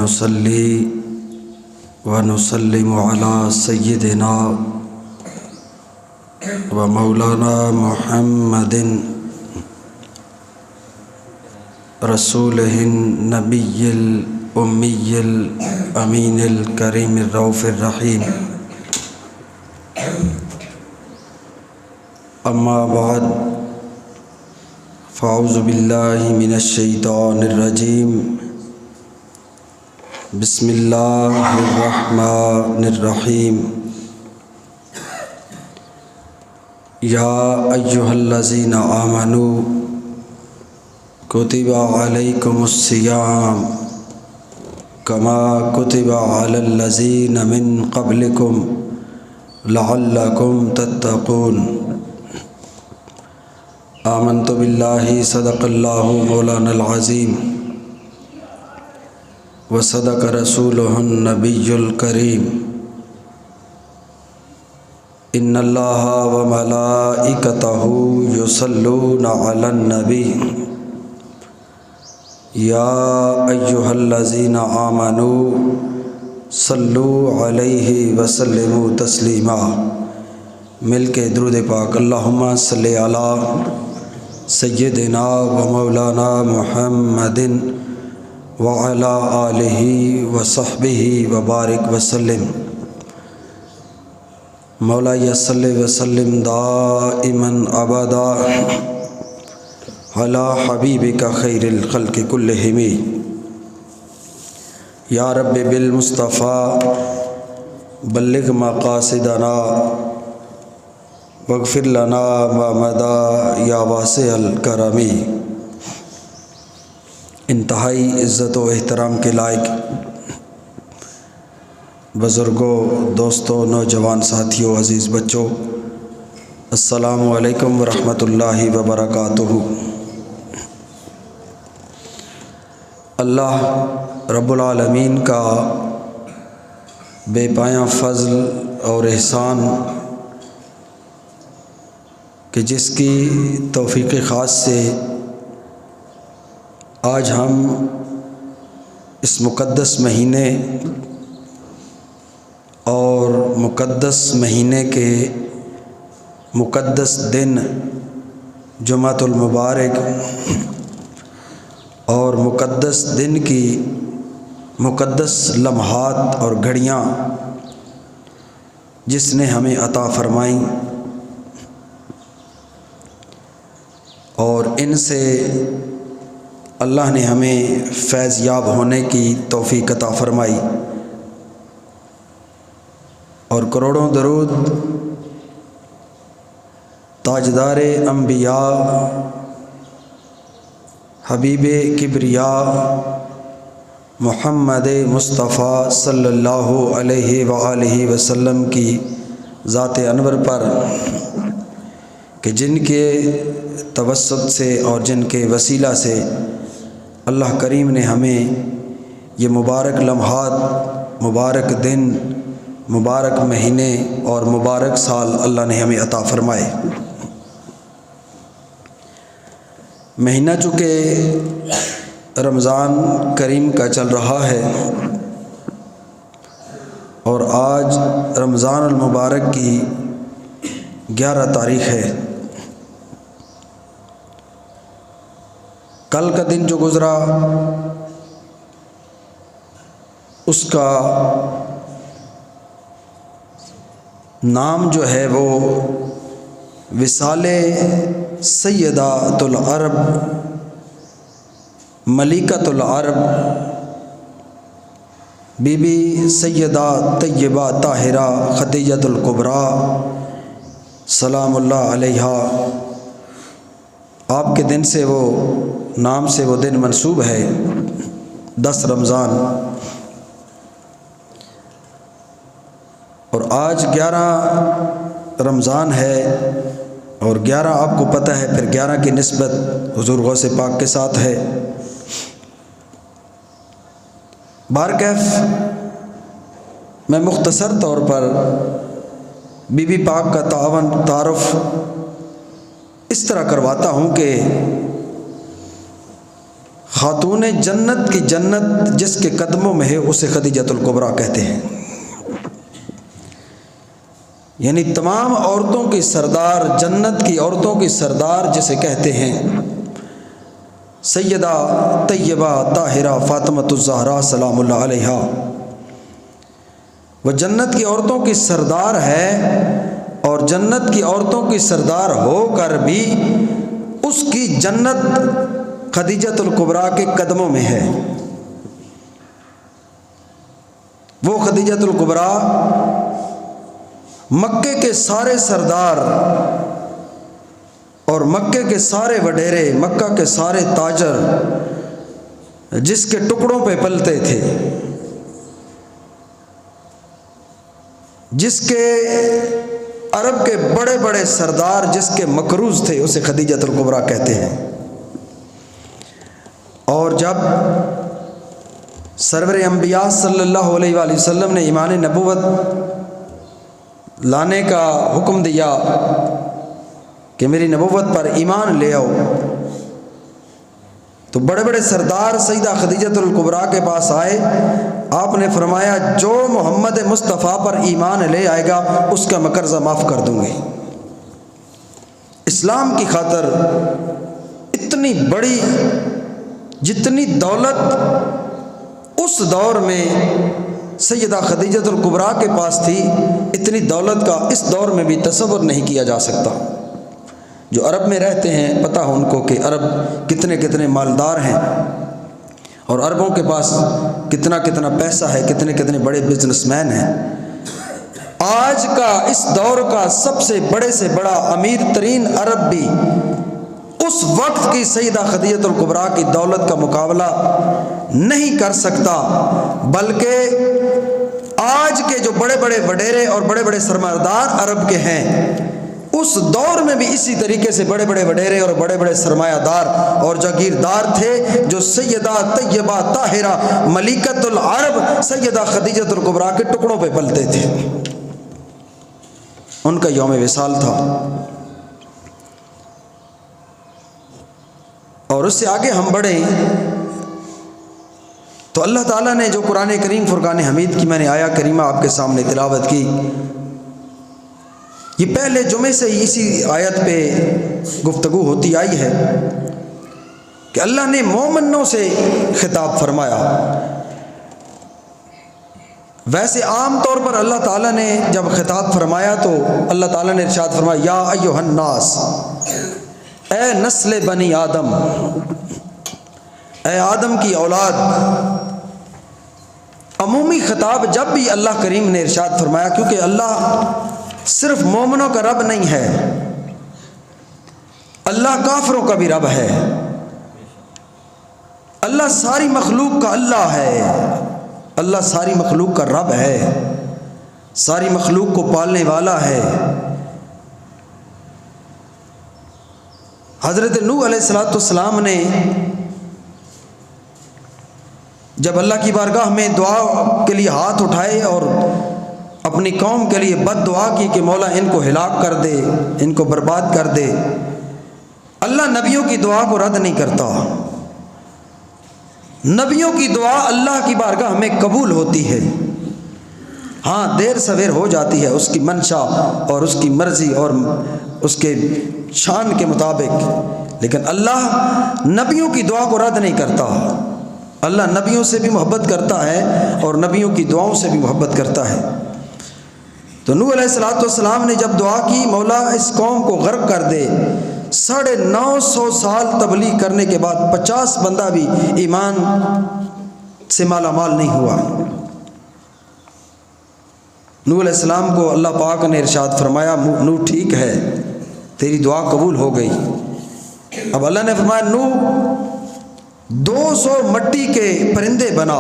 ونصلي ونسلم على سيدنا ومولانا محمد رسوله النبي الأمي الأمين الكريم الرؤوف الرحيم. أما بعد فأعوذ بالله من الشيطان الرجيم. بسم الله الرحمن الرحيم. يا أيها الذين آمنوا كتب عليكم الصيام كما كتب على الذين من قبلكم لعلكم تتقون. آمنت بالله صدق الله مولانا العظيم وصدق رسوله النبي الكريم. إن الله وملائكته يصلون على النبي يا أيها الذين آمنوا صلوا عليه وسلموا تسلیما. مل کے درود پاک اللہم صلی علی سیدنا و مولانا محمد وعلی آلہ وصحبہ وبارک وسلم. مولا صلی وسلم دائما ابدا علی حبیبک خیر الخلق کلہم. یا رب بالمصطفیٰ بلغ مقاصدنا واغفر لنا ما مضى یا واسع الکرم. انتہائی عزت و احترام کے لائق بزرگوں، دوستوں، نوجوان ساتھیوں، عزیز بچوں، السلام علیکم ورحمۃ اللہ وبرکاتہ. اللہ رب العالمین کا بے پایاں فضل اور احسان کہ جس کی توفیق خاص سے آج ہم اس مقدس مہینے اور مقدس مہینے کے مقدس دن جمعۃ المبارک اور مقدس دن کی مقدس لمحات اور گھڑیاں جس نے ہمیں عطا فرمائیں اور ان سے اللہ نے ہمیں فیض یاب ہونے کی توفیق عطا فرمائی. اور کروڑوں درود تاجدار انبیاء حبیب کبریا محمد مصطفیٰ صلی اللہ علیہ وآلہ وسلم کی ذات انور پر کہ جن کے توسط سے اور جن کے وسیلہ سے اللہ کریم نے ہمیں یہ مبارک لمحات، مبارک دن، مبارک مہینے اور مبارک سال اللہ نے ہمیں عطا فرمائے. مہینہ چونکہ رمضان کریم کا چل رہا ہے اور آج رمضان المبارک کی 11 تاریخ ہے. کل کا دن جو گزرا اس کا نام جو ہے وہ وصال سیدۃ العرب ملکۃ العرب بی بی سیدہ طیبہ طاہرہ خدیجۃ الکبریٰ سلام اللہ علیہا. آپ کے دن سے وہ نام سے وہ دن منسوب ہے 10 رمضان. اور آج 11 رمضان ہے اور 11 آپ کو پتہ ہے پھر 11 کی نسبت حضور غوث پاک کے ساتھ ہے. بارکیف میں مختصر طور پر بی بی پاک کا تعارف اس طرح کرواتا ہوں کہ خاتون جنت کی جنت جس کے قدموں میں ہے اسے خدیجۃ الکبریٰ کہتے ہیں، یعنی تمام عورتوں کی سردار، جنت کی عورتوں کی سردار جسے کہتے ہیں، سیدہ طیبہ طاہرہ فاطمۃ الزہرا سلام اللہ علیہا، وہ جنت کی عورتوں کی سردار ہے، اور جنت کی عورتوں کی سردار ہو کر بھی اس کی جنت خدیجۃ الکبریٰ کے قدموں میں ہے۔ وہ خدیجۃ الکبریٰ مکے کے سارے سردار اور مکے کے سارے وڈیرے، مکہ کے سارے تاجر جس کے ٹکڑوں پہ پلتے تھے، جس کے عرب کے بڑے بڑے سردار جس کے مکروز تھے، اسے خدیجۃ الکبریٰ کہتے ہیں۔ اور جب سرور انبیاء صلی اللہ علیہ وآلہ وسلم نے ایمان نبوت لانے کا حکم دیا کہ میری نبوت پر ایمان لے آؤ، تو بڑے بڑے سردار سیدہ خدیجۃ الکبریٰ کے پاس آئے، آپ نے فرمایا جو محمد مصطفیٰ پر ایمان لے آئے گا اس کا میں قرضہ معاف کر دوں گی۔ اسلام کی خاطر اتنی بڑی جتنی دولت اس دور میں سیدہ خدیجۃ الکبریٰ کے پاس تھی، اتنی دولت کا اس دور میں بھی تصور نہیں کیا جا سکتا۔ جو عرب میں رہتے ہیں پتہ ہو ان کو کہ عرب کتنے کتنے مالدار ہیں، اور عربوں کے پاس کتنا کتنا پیسہ ہے، کتنے کتنے بڑے بزنس مین ہیں۔ آج کا اس دور کا سب سے بڑے سے بڑا امیر ترین عرب بھی اس وقت کی سیدہ خدیجۃ الکبریٰ کی دولت کا مقابلہ نہیں کر سکتا، بلکہ آج کے جو بڑے بڑے وڈیرے اور بڑے بڑے سرمایہ دار عرب کے ہیں، اس دور میں بھی اسی طریقے سے بڑے بڑے وڈیرے اور بڑے بڑے سرمایہ دار اور جاگیردار تھے، جو سیدہ طیبہ طاہرہ ملکۃ العرب سیدہ خدیجۃ الکبریٰ کے ٹکڑوں پہ پلتے تھے۔ ان کا یوم وصال تھا، اور اس سے آگے ہم بڑھیں تو اللہ تعالیٰ نے جو قرآن کریم فرقان حمید کی میں نے آیا کریمہ آپ کے سامنے تلاوت کی، یہ پہلے جمعے سے ہی اسی آیت پہ گفتگو ہوتی آئی ہے کہ اللہ نے مومنوں سے خطاب فرمایا۔ ویسے عام طور پر اللہ تعالیٰ نے جب خطاب فرمایا تو اللہ تعالیٰ نے ارشاد فرمایا یا ایھا الناس، اے نسل بنی آدم، اے آدم کی اولاد۔ عمومی خطاب جب بھی اللہ کریم نے ارشاد فرمایا، کیونکہ اللہ صرف مومنوں کا رب نہیں ہے، اللہ کافروں کا بھی رب ہے، اللہ ساری مخلوق کا اللہ ہے، اللہ ساری مخلوق کا رب ہے، ساری مخلوق کو پالنے والا ہے۔ حضرت نوح علیہ السلام نے جب اللہ کی بارگاہ میں دعا کے لیے ہاتھ اٹھائے اور اپنی قوم کے لیے بد دعا کی کہ مولا ان کو ہلاک کر دے، ان کو برباد کر دے، اللہ نبیوں کی دعا کو رد نہیں کرتا۔ نبیوں کی دعا اللہ کی بارگاہ میں قبول ہوتی ہے، ہاں دیر سویر ہو جاتی ہے، اس کی منشا اور اس کی مرضی اور اس کے شان کے مطابق، لیکن اللہ نبیوں کی دعا کو رد نہیں کرتا۔ اللہ نبیوں سے بھی محبت کرتا ہے اور نبیوں کی دعاؤں سے بھی محبت کرتا ہے۔ تو نوح علیہ السلام نے جب دعا کی مولا اس قوم کو غرق کر دے، 950 سال تبلیغ کرنے کے بعد 50 بندہ بھی ایمان سے مالا مال نہیں ہوا۔ نوح علیہ السلام کو اللہ پاک نے ارشاد فرمایا نوح ٹھیک ہے، تیری دعا قبول ہو گئی۔ اب اللہ نے فرمایا نوح 200 مٹی کے پرندے بنا۔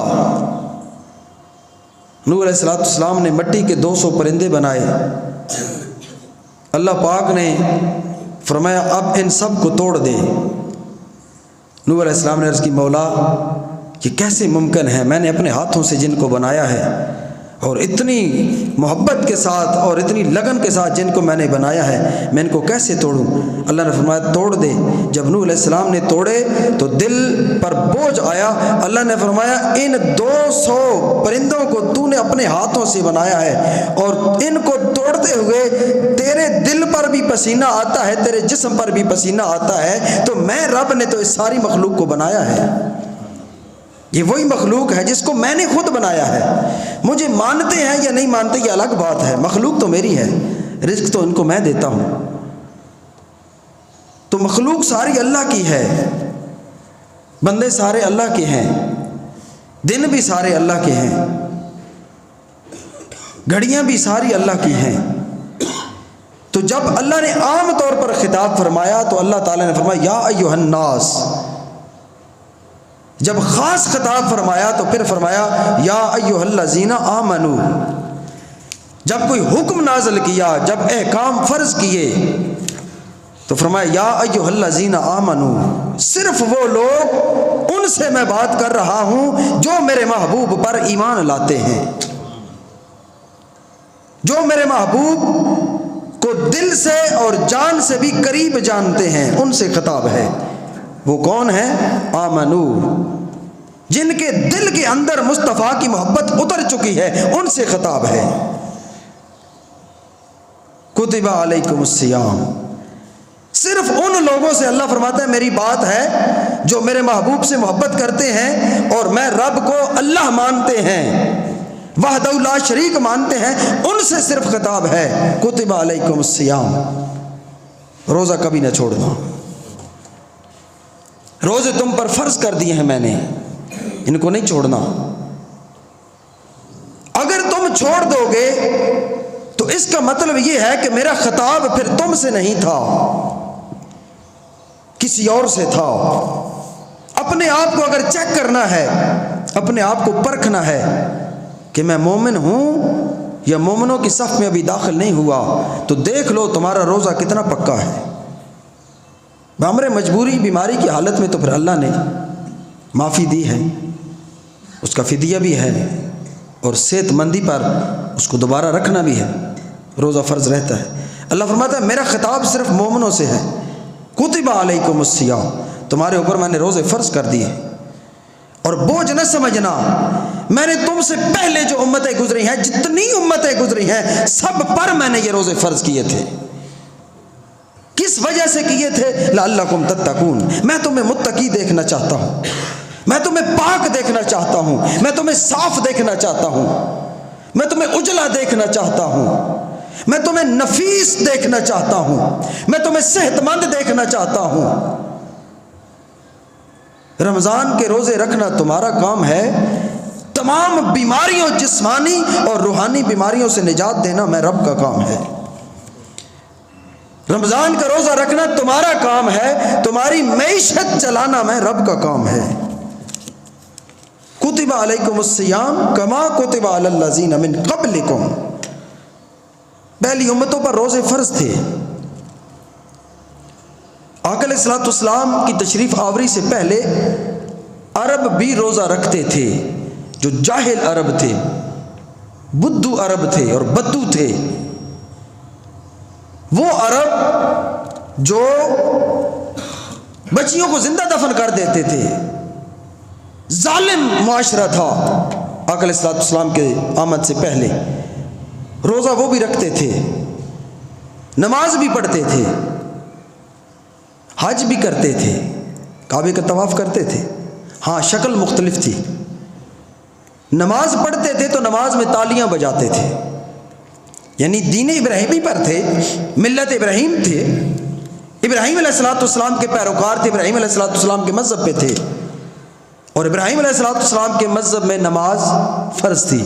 نوح علیہ السلام نے مٹی کے 200 پرندے بنائے۔ اللہ پاک نے فرمایا اب ان سب کو توڑ دے۔ نوح علیہ السلام نے عرض کی مولا یہ کیسے ممکن ہے، میں نے اپنے ہاتھوں سے جن کو بنایا ہے اور اتنی محبت کے ساتھ اور اتنی لگن کے ساتھ جن کو میں نے بنایا ہے، میں ان کو کیسے توڑوں؟ اللہ نے فرمایا توڑ دے۔ جب نوح علیہ السلام نے توڑے تو دل پر بوجھ آیا۔ اللہ نے فرمایا ان 200 پرندوں کو تو نے اپنے ہاتھوں سے بنایا ہے، اور ان کو توڑتے ہوئے تیرے دل پر بھی پسینہ آتا ہے، تیرے جسم پر بھی پسینہ آتا ہے، تو میں رب نے تو اس ساری مخلوق کو بنایا ہے۔ یہ وہی مخلوق ہے جس کو میں نے خود بنایا ہے۔ مجھے مانتے ہیں یا نہیں مانتے یہ الگ بات ہے، مخلوق تو میری ہے، رزق تو ان کو میں دیتا ہوں۔ تو مخلوق ساری اللہ کی ہے، بندے سارے اللہ کے ہیں، دن بھی سارے اللہ کے ہیں، گھڑیاں بھی ساری اللہ کی ہیں۔ تو جب اللہ نے عام طور پر خطاب فرمایا تو اللہ تعالیٰ نے فرمایا یا ایھا الناس۔ جب خاص خطاب فرمایا تو پھر فرمایا یا ایھا الذین آمنوا۔ جب کوئی حکم نازل کیا، جب احکام فرض کیے تو فرمایا یا ایھا الذین آمنوا، صرف وہ لوگ ان سے میں بات کر رہا ہوں جو میرے محبوب پر ایمان لاتے ہیں، جو میرے محبوب کو دل سے اور جان سے بھی قریب جانتے ہیں، ان سے خطاب ہے۔ وہ کون ہے؟ آمنو، جن کے دل کے اندر مصطفیٰ کی محبت اتر چکی ہے، ان سے خطاب ہے۔ کتب علیکم الصیام، صرف ان لوگوں سے اللہ فرماتا ہے میری بات ہے جو میرے محبوب سے محبت کرتے ہیں اور میں رب کو اللہ مانتے ہیں، وحدہ لا شریک مانتے ہیں، ان سے صرف خطاب ہے۔ کتب علیکم الصیام، روزہ کبھی نہ چھوڑنا، روزے تم پر فرض کر دیے ہیں میں نے، ان کو نہیں چھوڑنا۔ اگر تم چھوڑ دو گے تو اس کا مطلب یہ ہے کہ میرا خطاب پھر تم سے نہیں تھا، کسی اور سے تھا۔ اپنے آپ کو اگر چیک کرنا ہے، اپنے آپ کو پرکھنا ہے کہ میں مومن ہوں یا مومنوں کی صف میں ابھی داخل نہیں ہوا، تو دیکھ لو تمہارا روزہ کتنا پکا ہے۔ بامر مجبوری بیماری کی حالت میں تو پھر اللہ نے معافی دی ہے، اس کا فدیہ بھی ہے، اور صحت مندی پر اس کو دوبارہ رکھنا بھی ہے، روزہ فرض رہتا ہے۔ اللہ فرماتا ہے میرا خطاب صرف مومنوں سے ہے۔ کتب علیکم الصیام، تمہارے اوپر میں نے روزے فرض کر دیے، اور بوجھ نہ سمجھنا، میں نے تم سے پہلے جو امتیں گزری ہیں، جتنی امتیں گزری ہیں، سب پر میں نے یہ روزے فرض کیے تھے۔ کس وجہ سے کیے تھے؟ لعلکم تتقون، میں تمہیں متقی دیکھنا چاہتا ہوں، میں تمہیں پاک دیکھنا چاہتا ہوں، میں تمہیں صاف دیکھنا چاہتا ہوں، میں تمہیں اجلا دیکھنا چاہتا ہوں، میں تمہیں نفیس دیکھنا چاہتا ہوں، میں تمہیں صحت مند دیکھنا چاہتا ہوں۔ رمضان کے روزے رکھنا تمہارا کام ہے، تمام بیماریوں جسمانی اور روحانی بیماریوں سے نجات دینا میں رب کا کام ہے۔ رمضان کا روزہ رکھنا تمہارا کام ہے، تمہاری معیشت چلانا میں رب کا کام ہے۔ کتب علیکم الصیام کما کتب علی الذین من قبلکم، پہلی امتوں پر روزے فرض تھے۔ آقا علیہ الصلوۃ والسلام کی تشریف آوری سے پہلے عرب بھی روزہ رکھتے تھے، جو جاہل عرب تھے، بدو عرب تھے اور بدو تھے۔ وہ عرب جو بچیوں کو زندہ دفن کر دیتے تھے، ظالم معاشرہ تھا۔ آقا علیہ الصلوۃ والسلام کے آمد سے پہلے روزہ وہ بھی رکھتے تھے، نماز بھی پڑھتے تھے، حج بھی کرتے تھے، کعبے کا طواف کرتے تھے۔ ہاں شکل مختلف تھی، نماز پڑھتے تھے تو نماز میں تالیاں بجاتے تھے، یعنی دین ابراہیمی پر تھے، ملت ابراہیم تھے، ابراہیم علیہ الصلوۃ والسلام کے پیروکار تھے، ابراہیم علیہ الصلوۃ والسلام کے مذہب پہ تھے، اور ابراہیم علیہ الصلوۃ والسلام کے مذہب میں نماز فرض تھی،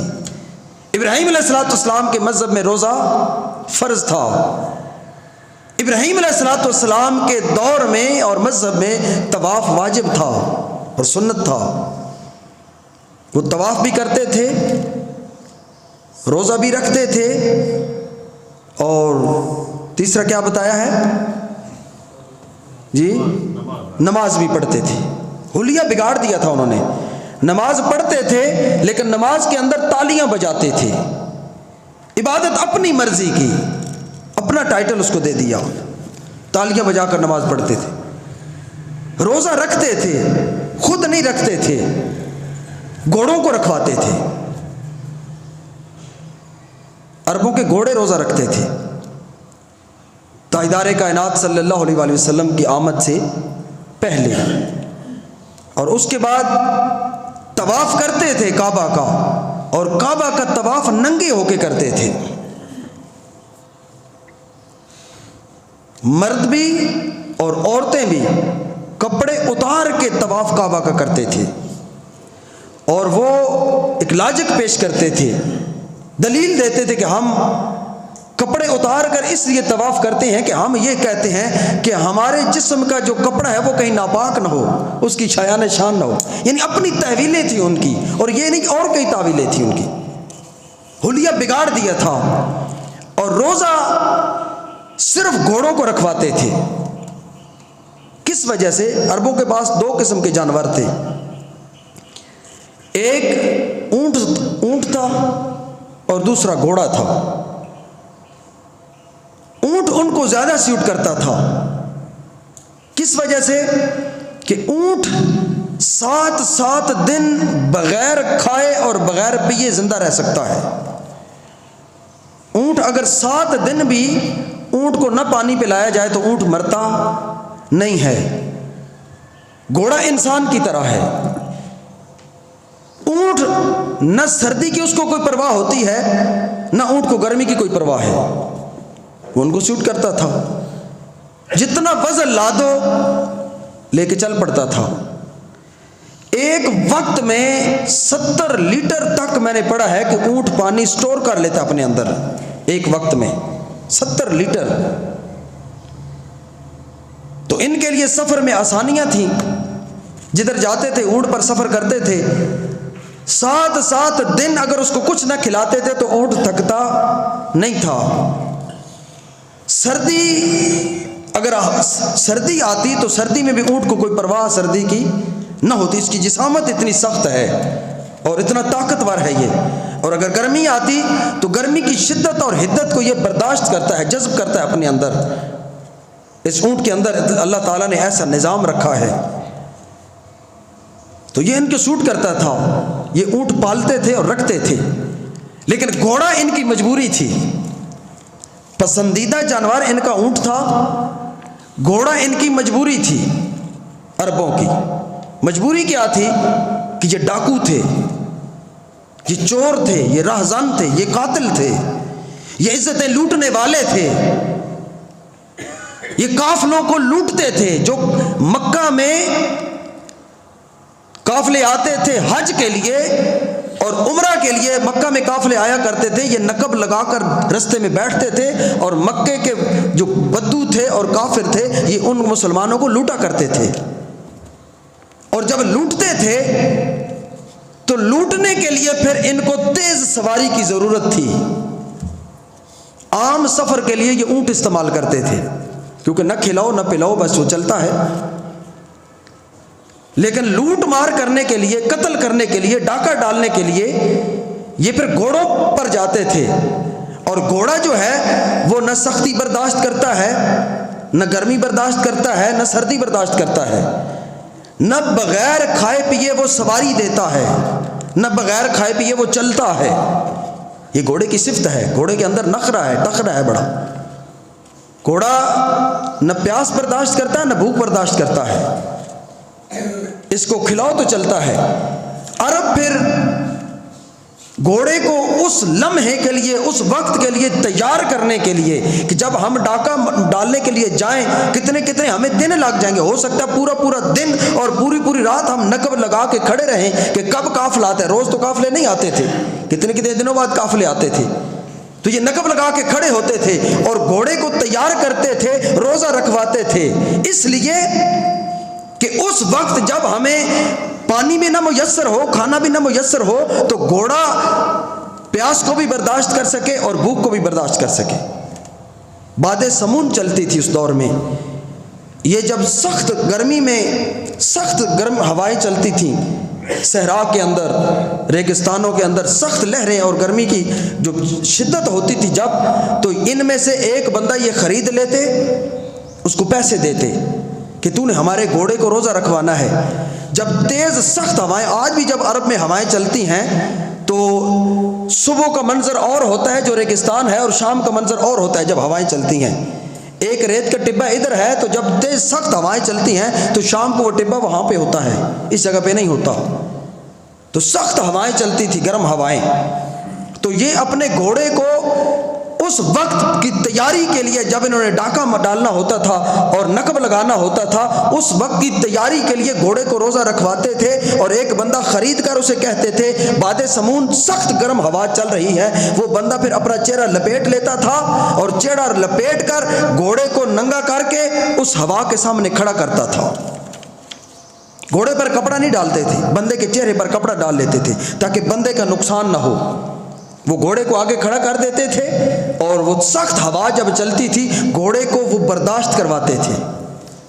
ابراہیم علیہ الصلوۃ والسلام کے مذہب میں روزہ فرض تھا۔ ابراہیم علیہ الصلوۃ والسلام کے دور میں اور مذہب میں طواف واجب تھا اور سنت تھا، وہ طواف بھی کرتے تھے، روزہ بھی رکھتے تھے، اور تیسرا کیا بتایا ہے جی؟ نماز بھی پڑھتے تھے۔ حلیہ بگاڑ دیا تھا انہوں نے، نماز پڑھتے تھے لیکن نماز کے اندر تالیاں بجاتے تھے، عبادت اپنی مرضی کی، اپنا ٹائٹل اس کو دے دیا، تالیاں بجا کر نماز پڑھتے تھے۔ روزہ رکھتے تھے، خود نہیں رکھتے تھے، گھوڑوں کو رکھواتے تھے، عربوں کے گھوڑے روزہ رکھتے تھے۔ تاجدار کائنات صلی اللہ علیہ وآلہ وسلم کی آمد سے پہلے اور اس کے بعد طواف کرتے تھے کعبہ کا، اور کعبہ کا طواف ننگے ہو کے کرتے تھے، مرد بھی اور عورتیں بھی کپڑے اتار کے طواف کعبہ کا کرتے تھے، اور وہ ایک لاجک پیش کرتے تھے، دلیل دیتے تھے کہ ہم کپڑے اتار کر اس لیے طواف کرتے ہیں کہ ہم یہ کہتے ہیں کہ ہمارے جسم کا جو کپڑا ہے وہ کہیں ناپاک نہ ہو، اس کی شایان شان نہ ہو۔ یعنی اپنی تحویلیں تھیں ان کی، اور یہ نہیں اور کئی تعویلیں تھیں ان کی، حلیہ بگاڑ دیا تھا۔ اور روزہ صرف گھوڑوں کو رکھواتے تھے۔ کس وجہ سے؟ عربوں کے پاس دو قسم کے جانور تھے، ایک اونٹ تھا اور دوسرا گھوڑا تھا۔ اونٹ ان کو زیادہ سیوٹ کرتا تھا۔ کس وجہ سے؟ کہ اونٹ 7 دن بغیر کھائے اور بغیر پیے زندہ رہ سکتا ہے۔ اونٹ اگر 7 دن بھی اونٹ کو نہ پانی پلایا جائے تو اونٹ مرتا نہیں ہے۔ گھوڑا انسان کی طرح ہے۔ اونٹ نہ سردی کی اس کو کوئی پرواہ ہوتی ہے، نہ اونٹ کو گرمی کی کوئی پرواہ ہے، وہ ان کو سوٹ کرتا تھا۔ جتنا وزن لا دو لے کے چل پڑتا تھا۔ ایک وقت میں 70 لیٹر تک میں نے پڑھا ہے کہ اونٹ پانی سٹور کر لیتا اپنے اندر، ایک وقت میں 70 لیٹر۔ تو ان کے لیے سفر میں آسانیاں تھیں، جدھر جاتے تھے اونٹ پر سفر کرتے تھے۔ 7 دن اگر اس کو کچھ نہ کھلاتے تھے تو اونٹ تھکتا نہیں تھا۔ اگر سردی آتی تو سردی میں بھی اونٹ کو کوئی پرواہ سردی کی نہ ہوتی، اس کی جسامت اتنی سخت ہے اور اتنا طاقتور ہے یہ۔ اور اگر گرمی آتی تو گرمی کی شدت اور حدت کو یہ برداشت کرتا ہے، جذب کرتا ہے اپنے اندر۔ اس اونٹ کے اندر اللہ تعالیٰ نے ایسا نظام رکھا ہے، تو یہ ان کے سوٹ کرتا تھا۔ یہ اونٹ پالتے تھے اور رکھتے تھے، لیکن گھوڑا ان کی مجبوری تھی۔ پسندیدہ جانور ان کا اونٹ تھا، گھوڑا ان کی مجبوری تھی۔ عربوں کی مجبوری کیا تھی؟ کہ یہ ڈاکو تھے، یہ چور تھے، یہ راہزن تھے، یہ قاتل تھے، یہ عزتیں لوٹنے والے تھے، یہ قافلوں کو لوٹتے تھے۔ جو مکہ میں قافلے آتے تھے حج کے لیے اور عمرہ کے لیے، مکہ میں قافلے آیا کرتے تھے، یہ نقب لگا کر رستے میں بیٹھتے تھے، اور مکے کے جو بدو تھے اور کافر تھے یہ ان مسلمانوں کو لوٹا کرتے تھے۔ اور جب لوٹتے تھے تو لوٹنے کے لیے پھر ان کو تیز سواری کی ضرورت تھی۔ عام سفر کے لیے یہ اونٹ استعمال کرتے تھے، کیونکہ نہ کھلاؤ نہ پلاؤ بس وہ چلتا ہے۔ لیکن لوٹ مار کرنے کے لیے، قتل کرنے کے لیے، ڈاکہ ڈالنے کے لیے یہ پھر گھوڑوں پر جاتے تھے۔ اور گھوڑا جو ہے وہ نہ سختی برداشت کرتا ہے، نہ گرمی برداشت کرتا ہے، نہ سردی برداشت کرتا ہے، نہ بغیر کھائے پیے وہ سواری دیتا ہے، نہ بغیر کھائے پیے وہ چلتا ہے۔ یہ گھوڑے کی صفت ہے۔ گھوڑے کے اندر نخرہ ہے، ٹخرہ ہے بڑا۔ گھوڑا نہ پیاس برداشت کرتا ہے نہ بھوک برداشت کرتا ہے، اس کو کھلاؤ تو چلتا ہے۔ عرب پھر گھوڑے کو اس لمحے کے لیے، اس وقت کے لیے تیار کرنے کے لیے کہ جب ہم ڈاکہ ڈالنے کے لیے جائیں کتنے ہمیں دن لگ جائیں گے، ہو سکتا ہے پورا دن اور پوری رات ہم نقب لگا کے کھڑے رہیں کہ کب قافلہ آتا ہے۔ روز تو قافلے نہیں آتے تھے، کتنے دنوں بعد قافلے آتے تھے، تو یہ نقب لگا کے کھڑے ہوتے تھے اور گھوڑے کو تیار کرتے تھے، روزہ رکھواتے تھے، اس لیے کہ اس وقت جب ہمیں پانی بھی نہ میسر ہو، کھانا بھی نہ میسر ہو، تو گھوڑا پیاس کو بھی برداشت کر سکے اور بھوک کو بھی برداشت کر سکے۔ باد سمون چلتی تھی اس دور میں۔ یہ جب سخت گرمی میں سخت گرم ہوائیں چلتی تھیں صحرا کے اندر، ریگستانوں کے اندر سخت لہریں اور گرمی کی جو شدت ہوتی تھی جب، تو ان میں سے ایک بندہ یہ خرید لیتے، اس کو پیسے دیتے کہ تو نے ہمارے گھوڑے کو روزہ رکھوانا ہے۔ جب تیز سخت ہوائیں، آج بھی جب عرب میں ہوائیں چلتی ہیں تو صبح کا منظر اور ہوتا ہے جو ریگستان ہے، اور شام کا منظر اور ہوتا ہے جب ہوائیں چلتی ہیں۔ ایک ریت کا ٹبہ ادھر ہے تو جب تیز سخت ہوائیں چلتی ہیں تو شام کو وہ ٹبہ وہاں پہ ہوتا ہے، اس جگہ پہ نہیں ہوتا۔ تو سخت ہوائیں چلتی تھی، گرم ہوائیں، تو یہ اپنے گھوڑے کو اس وقت کی تیاری کے لیے، جب انہوں نے ڈاکہ ڈالنا ہوتا تھا اور نقب لگانا ہوتا تھا، اس وقت کی تیاری کے لیے گھوڑے کو روزہ رکھواتے تھے، اور ایک بندہ خرید کر اسے کہتے تھے باد سمون سخت گرم ہوا چل رہی ہے، وہ بندہ پھر اپنا چہرہ لپیٹ لیتا تھا اور چہرہ لپیٹ کر گھوڑے کو ننگا کر کے اس ہوا کے سامنے کھڑا کرتا تھا۔ گھوڑے پر کپڑا نہیں ڈالتے تھے، بندے کے چہرے پر کپڑا ڈال لیتے تھے تاکہ بندے کا نقصان نہ ہو۔ وہ گھوڑے کو آگے کھڑا کر دیتے تھے اور وہ سخت ہوا جب چلتی تھی گھوڑے کو وہ برداشت کرواتے تھے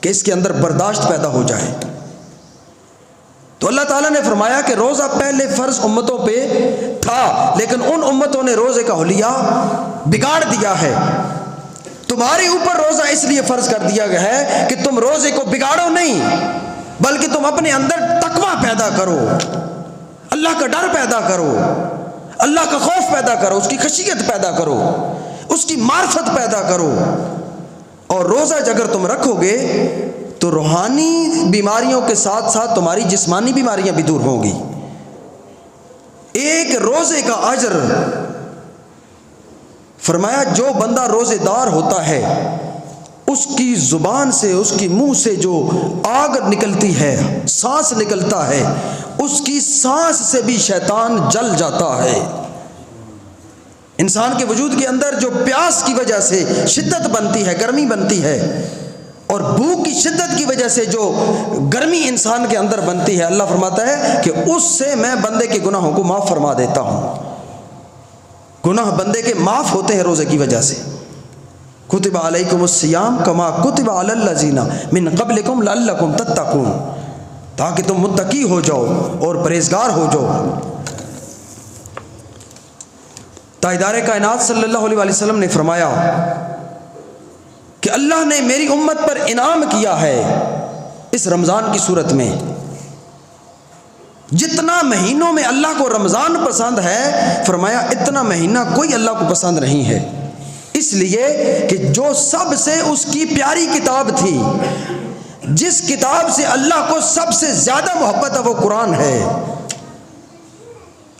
کہ اس کے اندر برداشت پیدا ہو جائے۔ تو اللہ تعالیٰ نے فرمایا کہ روزہ پہلے فرض امتوں پہ تھا، لیکن ان امتوں نے روزے کا حلیہ بگاڑ دیا ہے۔ تمہارے اوپر روزہ اس لیے فرض کر دیا گیا ہے کہ تم روزے کو بگاڑو نہیں، بلکہ تم اپنے اندر تقویٰ پیدا کرو، اللہ کا ڈر پیدا کرو، اللہ کا خوف پیدا کرو، اس کی خشیت پیدا کرو، اس کی معرفت پیدا کرو۔ اور روزہ اگر تم رکھو گے تو روحانی بیماریوں کے ساتھ ساتھ تمہاری جسمانی بیماریاں بھی دور ہوں گی۔ ایک روزے کا اجر، فرمایا جو بندہ روزے دار ہوتا ہے اس کی زبان سے، اس کی منہ سے جو آگ نکلتی ہے، سانس نکلتا ہے، اس کی سانس سے بھی شیطان جل جاتا ہے۔ انسان کے وجود کے اندر جو پیاس کی وجہ سے شدت بنتی ہے، گرمی بنتی ہے، اور بھوک کی شدت کی وجہ سے جو گرمی انسان کے اندر بنتی ہے، اللہ فرماتا ہے کہ اس سے میں بندے کے گناہوں کو معاف فرما دیتا ہوں۔ گناہ بندے کے معاف ہوتے ہیں روزے کی وجہ سے۔ کتب علیکم الصیام کما کتب علی الذین من قبلکم لعلکم تتقون، تاکہ تم متقی ہو جاؤ اور پرہیزگار ہو جاؤ۔ تاجدار کائنات صلی اللہ علیہ وسلم نے فرمایا کہ اللہ نے میری امت پر انعام کیا ہے اس رمضان کی صورت میں، جتنا مہینوں میں اللہ کو رمضان پسند ہے، فرمایا اتنا مہینہ کوئی اللہ کو پسند نہیں ہے، اس لیے کہ جو سب سے اس کی پیاری کتاب تھی، جس کتاب سے اللہ کو سب سے زیادہ محبت ہے وہ قرآن ہے،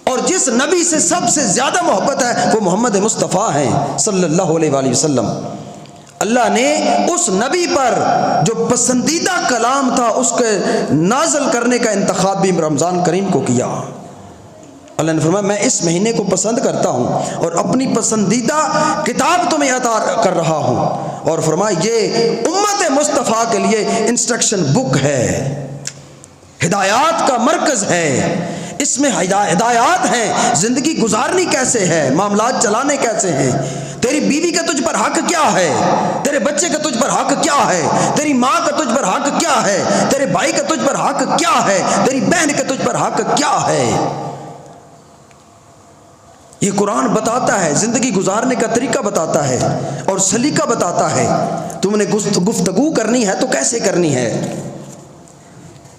اور جس نبی سے سب سے زیادہ محبت ہے وہ محمد مصطفیٰ ہیں صلی اللہ علیہ وآلہ وسلم۔ اللہ نے اس نبی پر جو پسندیدہ کلام تھا اس کے نازل کرنے کا انتخاب بھی رمضان کریم کو کیا۔ اللہ نے فرمایا میں اس مہینے کو پسند کرتا ہوں اور اپنی پسندیدہ کتاب تمہیں عطا کر رہا ہوں، اور فرمایا یہ امت مصطفیٰ کے لیے انسٹرکشن بک ہے، ہدایات کا مرکز ہے، اس میں ہدایات ہیں، زندگی گزارنی کیسے ہے، معاملات چلانے کیسے ہیں، تیری بیوی کا تجھ پر حق کیا ہے، تیرے بچے کا تجھ پر حق کیا ہے، تیری ماں کا تجھ پر حق کیا ہے، تیرے بھائی کا تجھ پر حق کیا ہے، تیری بہن کا تجھ پر حق کیا ہے۔ یہ قرآن بتاتا ہے، زندگی گزارنے کا طریقہ بتاتا ہے اور سلیقہ بتاتا ہے۔ تم نے گفتگو کرنی ہے تو کیسے کرنی ہے،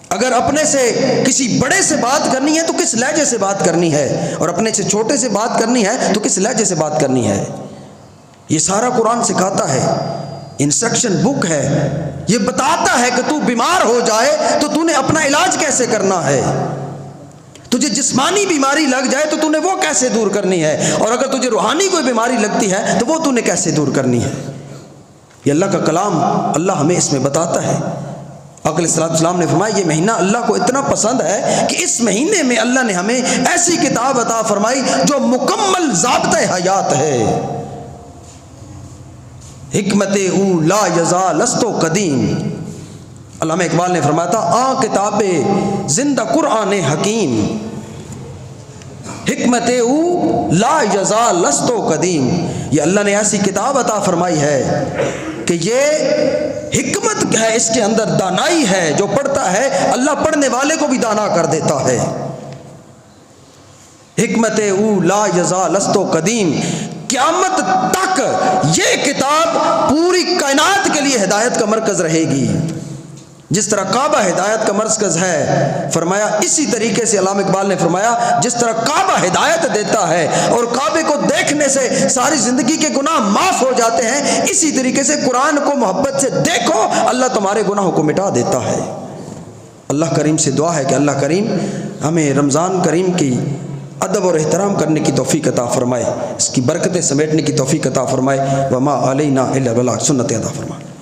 اگر اپنے سے کسی بڑے سے بات کرنی ہے تو کس لہجے سے بات کرنی ہے، اور اپنے سے چھوٹے سے بات کرنی ہے تو کس لہجے سے بات کرنی ہے، یہ سارا قرآن سکھاتا ہے، انسٹرکشن بک ہے۔ یہ بتاتا ہے کہ تو بیمار ہو جائے تو تو نے اپنا علاج کیسے کرنا ہے، تجھے جسمانی بیماری لگ جائے تو تو نے وہ کیسے دور کرنی ہے، اور اگر تجھے روحانی کوئی بیماری لگتی ہے تو وہ تو نے کیسے دور کرنی ہے۔ یہ اللہ کا کلام اللہ ہمیں اس میں بتاتا ہے۔ آقا علیہ السلام نے فرمایا یہ مہینہ اللہ کو اتنا پسند ہے کہ اس مہینے میں اللہ نے ہمیں ایسی کتاب عطا فرمائی جو مکمل ضابطہ حیات ہے۔ حکمت او لا یزال است و قدیم، علامہ اقبال نے فرمایا تھا آن کتاب زندہ قرآن حکیم، حکمت او لا یزال است و قدیم، یہ اللہ نے ایسی کتاب عطا فرمائی ہے کہ یہ حکمت ہے، اس کے اندر دانائی ہے، جو پڑھتا ہے اللہ پڑھنے والے کو بھی دانا کر دیتا ہے۔ حکمت او لا یزال است و قدیم، قیامت تک یہ کتاب پوری کائنات کے لیے ہدایت کا مرکز رہے گی۔ جس طرح کعبہ ہدایت کا مرکز ہے، فرمایا اسی طریقے سے علامہ اقبال نے فرمایا جس طرح کعبہ ہدایت دیتا ہے اور کعبے کو دیکھنے سے ساری زندگی کے گناہ معاف ہو جاتے ہیں، اسی طریقے سے قرآن کو محبت سے دیکھو، اللہ تمہارے گناہوں کو مٹا دیتا ہے۔ اللہ کریم سے دعا ہے کہ اللہ کریم ہمیں رمضان کریم کی ادب اور احترام کرنے کی توفیق عطا فرمائے، اس کی برکتیں سمیٹنے کی توفیق عطا فرمائے۔ وما علینا الا البلاغ، سنت ادا فرمائے۔